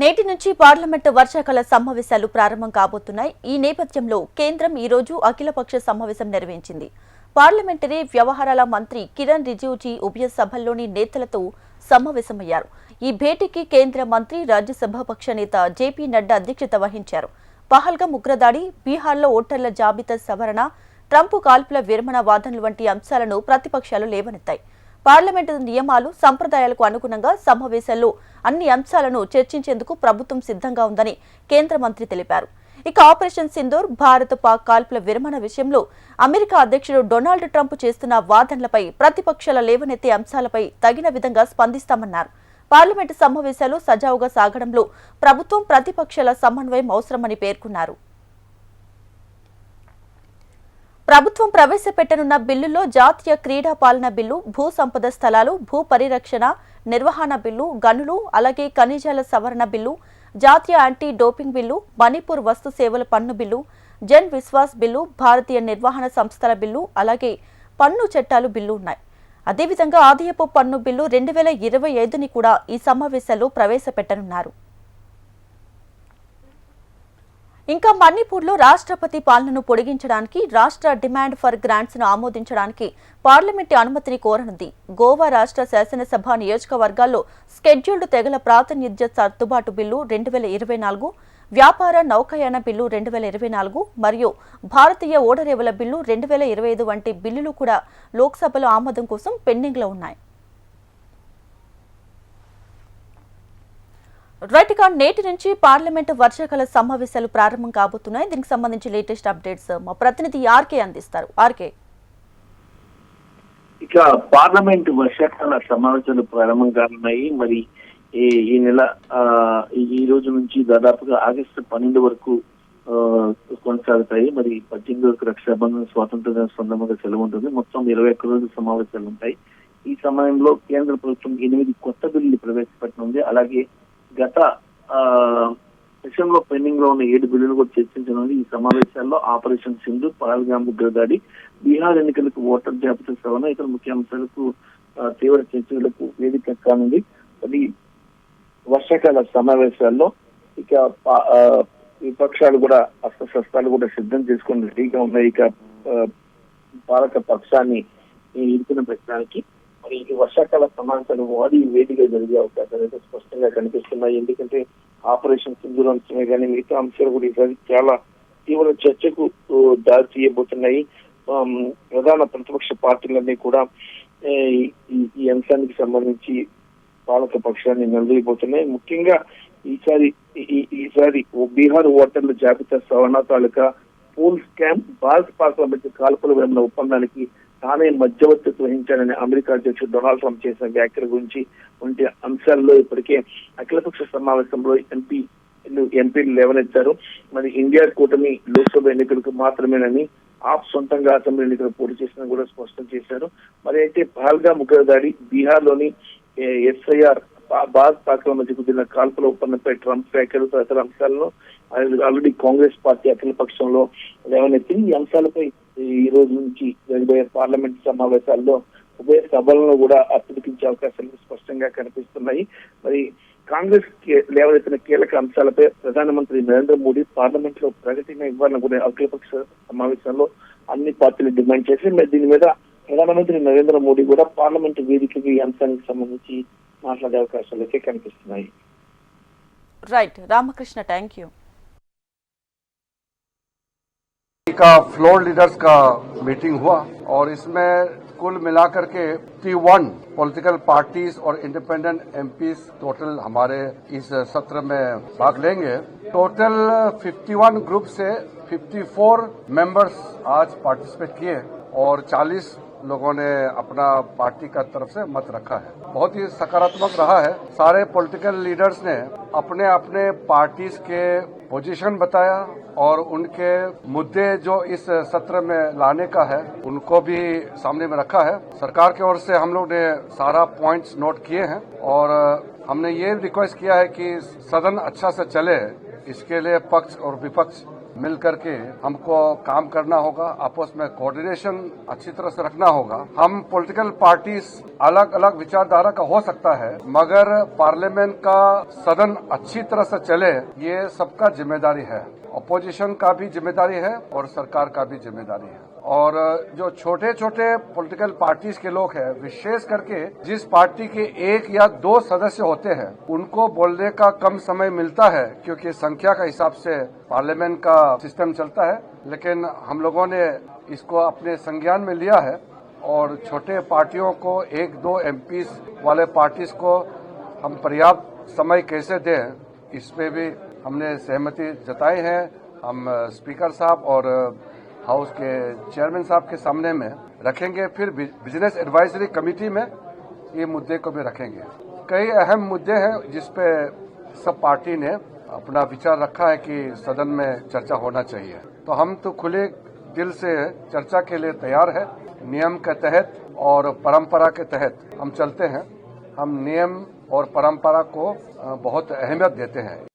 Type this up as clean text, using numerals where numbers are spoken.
నేటి నుంచి పార్లమెంటు వర్షాకాల సమావేశాలు ప్రారంభం కాబోతున్నాయి. ఈ నేపథ్యంలో కేంద్రం ఈ రోజు అఖిలపక్ష సమావేశం నిర్వహించింది. పార్లమెంటరీ వ్యవహారాల మంత్రి కిరణ్ రిజిజు ఉభయ సభల్లోని నేతలతో సమావేశమయ్యారు. ఈ భేటీకి కేంద్ర మంత్రి రాజ్యసభ పక్ష నేత జేపీ నడ్డా అధ్యక్షత వహించారు. పహల్గామ్ ఉగ్రదాడి, బీహార్లో ఓటర్ల జాబితా సవరణ, ట్రంప్ కాల్పుల విరమణ వాదనలు వంటి అంశాలను ప్రతిపక్షాలు లేవనెత్తాయి. పార్లమెంటు నియమాలు, సంప్రదాయాలకు అనుగుణంగా సమావేశాల్లో అన్ని అంశాలను చర్చించేందుకు ప్రభుత్వం సిద్ధంగా ఉందని కేంద్ర మంత్రి తెలిపారు. ఇక ఆపరేషన్ సింధూర్, భారత్ పాక్ కాల్పుల విరమణ విషయంలో అమెరికా అధ్యక్షుడు డొనాల్డ్ ట్రంప్ చేస్తున్న వాదనలపై ప్రతిపక్షాల లేవనెత్తే అంశాలపై తగిన విధంగా స్పందిస్తామన్నారు. పార్లమెంటు సమావేశాలు సజావుగా సాగడంలో ప్రభుత్వం, ప్రతిపక్షాల సమన్వయం అవసరమని పేర్కొన్నారు. ప్రభుత్వం ప్రవేశపెట్టనున్న బిల్లుల్లో జాతీయ క్రీడా పాలన బిల్లు, భూ సంపద స్థలాలు, భూ పరిరక్షణ నిర్వహణ బిల్లు, గనులు, అలాగే ఖనిజాల సవరణ బిల్లు, జాతీయ యాంటీ డోపింగ్ బిల్లు, మణిపూర్ వస్తు సేవల పన్ను బిల్లు, జన్ విశ్వాస్ బిల్లు, భారతీయ నిర్వహణ సంస్థల బిల్లు, అలాగే పన్ను చట్టాలు బిల్లు ఉన్నాయి. అదేవిధంగా ఆదాయపు పన్ను బిల్లు 2025ని కూడా ఈ సమావేశాల్లో ప్రవేశపెట్టనున్నారు. ఇంకా మణిపూర్లో రాష్ట్రపతి పాలనను పొడిగించడానికి, రాష్ట్ర డిమాండ్ ఫర్ గ్రాంట్స్ ను ఆమోదించడానికి పార్లమెంటు అనుమతిని కోరనుంది. గోవా రాష్ట్ర శాసనసభ నియోజకవర్గాల్లో స్కెడ్యూల్డ్ తెగల ప్రాతినిధ్య సర్దుబాటు బిల్లు 2024, వ్యాపార నౌకాయాన బిల్లు 2024 మరియు భారతీయ ఓడరేవుల బిల్లు 2025 వంటి బిల్లులు కూడా లోక్సభలో ఆమోదం కోసం పెండింగ్లో ఉన్నాయి. రైట్గా నేటి నుంచి పార్లమెంటు వర్షాకాల సమావేశాలు ప్రారంభం కాబోతున్నాయి. దీనికి సంబంధించి లేటెస్ట్ అప్డేట్స్ మా ప్రతినిధి ఆర్కే అందిస్తారు. ఆర్కే, ఇక పార్లమెంటు వర్షాకాల సమావేశాలు ప్రారంభం కానున్నాయి. మరి ఈ నెల ఈ రోజు నుంచి దాదాపుగా ఆగస్టు 12 వరకు కొనసాగుతాయి. మరి 18 వరకు రక్షాబంధన, స్వాతంత్ర దిన సందర్భంగా సెలవు ఉంటుంది. మొత్తం 21 రోజుల సమావేశాలు ఉంటాయి. ఈ సమయంలో కేంద్ర ప్రభుత్వం 8 కొత్త బిల్లులు ప్రవేశపెట్టనుంది. అలాగే గత సెషన్లో పెండింగ్ లో ఉన్న 7 బిల్లులు కూడా చర్చించనుంది. ఈ సమావేశాల్లో ఆపరేషన్ సింధు, పహల్గామ్ ఉగ్రదాడి, బీహార్ ఎన్నికలకు ఓటర్ జాబితా సవరణ, ఇతర ముఖ్య అంశాలకు తీవ్ర చర్చలకు వేదిక కానుంది. అది వర్షాకాల సమావేశాల్లో ఇక విపక్షాలు కూడా అస్త్రశస్త్రాలు కూడా సిద్ధం చేసుకుని రెడీగా ఉన్నాయి. ఇక పాలక పక్షాన్ని ఇరుకున పెట్టడానికి మరి ఈ వర్షాకాల సమావేశాలు వాడి వేడిగా జరిగే అవకాశాలు అయితే స్పష్టంగా కనిపిస్తున్నాయి. ఎందుకంటే ఆపరేషన్ సింధూర్ అంశమే కానీ మిగతా అంశాలు కూడా ఈసారి చాలా తీవ్ర చర్చకు దారి తీయబోతున్నాయి. ప్రధాన ప్రతిపక్ష పార్టీలన్నీ కూడా ఈ అంశానికి సంబంధించి పాలక పక్షాన్ని నిలదీయబోతున్నాయి. ముఖ్యంగా ఈసారి బీహార్ ఓటర్ల జాబితా సవరణ తాలూకా పూల్ స్కామ్, భారత్ మధ్య కాల్పుల విరమణ ఒప్పందానికి తానే మధ్యవర్తిత్వం వహించాడని అమెరికా అధ్యక్షుడు డొనాల్డ్ ట్రంప్ చేసిన వ్యాఖ్యల గురించి వంటి అంశాల్లో ఇప్పటికే అఖిలపక్ష సమావేశంలో ఎంపీలు లేవనెత్తారు. మరి ఇండియా కూటమి లోక్సభ ఎన్నికలకు మాత్రమేనని, ఆప్ సొంతంగా అసెంబ్లీ ఎన్నికలు పోటీ చేసిన కూడా స్పష్టం చేశారు. మరి అయితే పహల్గామ్ ఉగ్రదాడి, బీహార్ లోని ఎస్ఐఆర్, భారత్ పాక్ మధ్య కుదిరిన కాల్పుల ఒప్పందంపై ట్రంప్ వ్యాఖ్యలు తదితర అంశాలను ఆల్రెడీ కాంగ్రెస్ పార్టీ అఖిల పక్షంలో లేవనెత్తింది. ఈ అంశాలపై ఈ రోజు నుంచి జరిగే పార్లమెంట్ సమావేశాల్లో ఉభయ సభలను కూడా అప్పటికించే అవకాశాలు స్పష్టంగా కనిపిస్తున్నాయి. మరి కాంగ్రెస్ లేవనెత్తిన కీలక అంశాలపై ప్రధానమంత్రి నరేంద్ర మోడీ పార్లమెంట్ లో ప్రకటన ఇవ్వాలని కూడా అఖిలపక్ష సమావేశంలో అన్ని పార్టీలు డిమాండ్ చేసి, మరి దీని మీద ప్రధానమంత్రి నరేంద్ర మోడీ కూడా పార్లమెంట్ వేదికగా ఈ అంశానికి సంబంధించి మాట్లాడే అవకాశాలు అయితే కనిపిస్తున్నాయి. Right Ramakrishna, thank you. का फ्लोर लीडर्स का मीटिंग हुआ और इसमें कुल मिलाकर के 51 पॉलिटिकल पार्टीज और इंडिपेंडेंट एमपीज टोटल हमारे इस सत्र में भाग लेंगे. टोटल 51 ग्रुप से 54 मेंबर्स आज पार्टिसिपेट किए और 40 लोगों ने अपना पार्टी का तरफ से मत रखा है. बहुत ही सकारात्मक रहा है. सारे पॉलिटिकल लीडर्स ने अपने अपने पार्टीज के पोजीशन बताया और उनके मुद्दे जो इस सत्र में लाने का है उनको भी सामने में रखा है. सरकार की ओर से हम लोग ने सारा पॉइंट्स नोट किए हैं और हमने ये रिक्वेस्ट किया है कि सदन अच्छा से चले, इसके लिए पक्ष और विपक्ष मिल करके हमको काम करना होगा, आपस में कोऑर्डिनेशन अच्छी तरह से रखना होगा। हम पॉलिटिकल पार्टीज अलग अलग विचारधारा का हो सकता है, मगर पार्लियामेंट का सदन अच्छी तरह से चले ये सबका जिम्मेदारी है। अपोजिशन का भी जिम्मेदारी है और सरकार का भी जिम्मेदारी है। और जो छोटे छोटे पॉलिटिकल पार्टीज के लोग हैं, विशेष करके जिस पार्टी के 1 या 2 सदस्य होते हैं, उनको बोलने का कम समय मिलता है, क्योंकि संख्या का हिसाब से पार्लियामेंट का सिस्टम चलता है। लेकिन हम लोगों ने इसको अपने संज्ञान में लिया है और छोटे पार्टियों को 1-2 एमपीज वाले पार्टीज को हम पर्याप्त समय कैसे दें, इस पे भी हमने सहमति जताई है। हम स्पीकर साहब और हाउस के चेयरमैन साहब के सामने में रखेंगे, फिर बिजनेस एडवाइजरी कमेटी में ये मुद्दे को भी रखेंगे। कई अहम मुद्दे हैं जिस पे सब पार्टी ने अपना विचार रखा है कि सदन में चर्चा होना चाहिए। तो हम तो खुले दिल से चर्चा के लिए तैयार है। नियम के तहत और परंपरा के तहत हम चलते हैं। हम नियम और परंपरा को बहुत अहमियत देते हैं।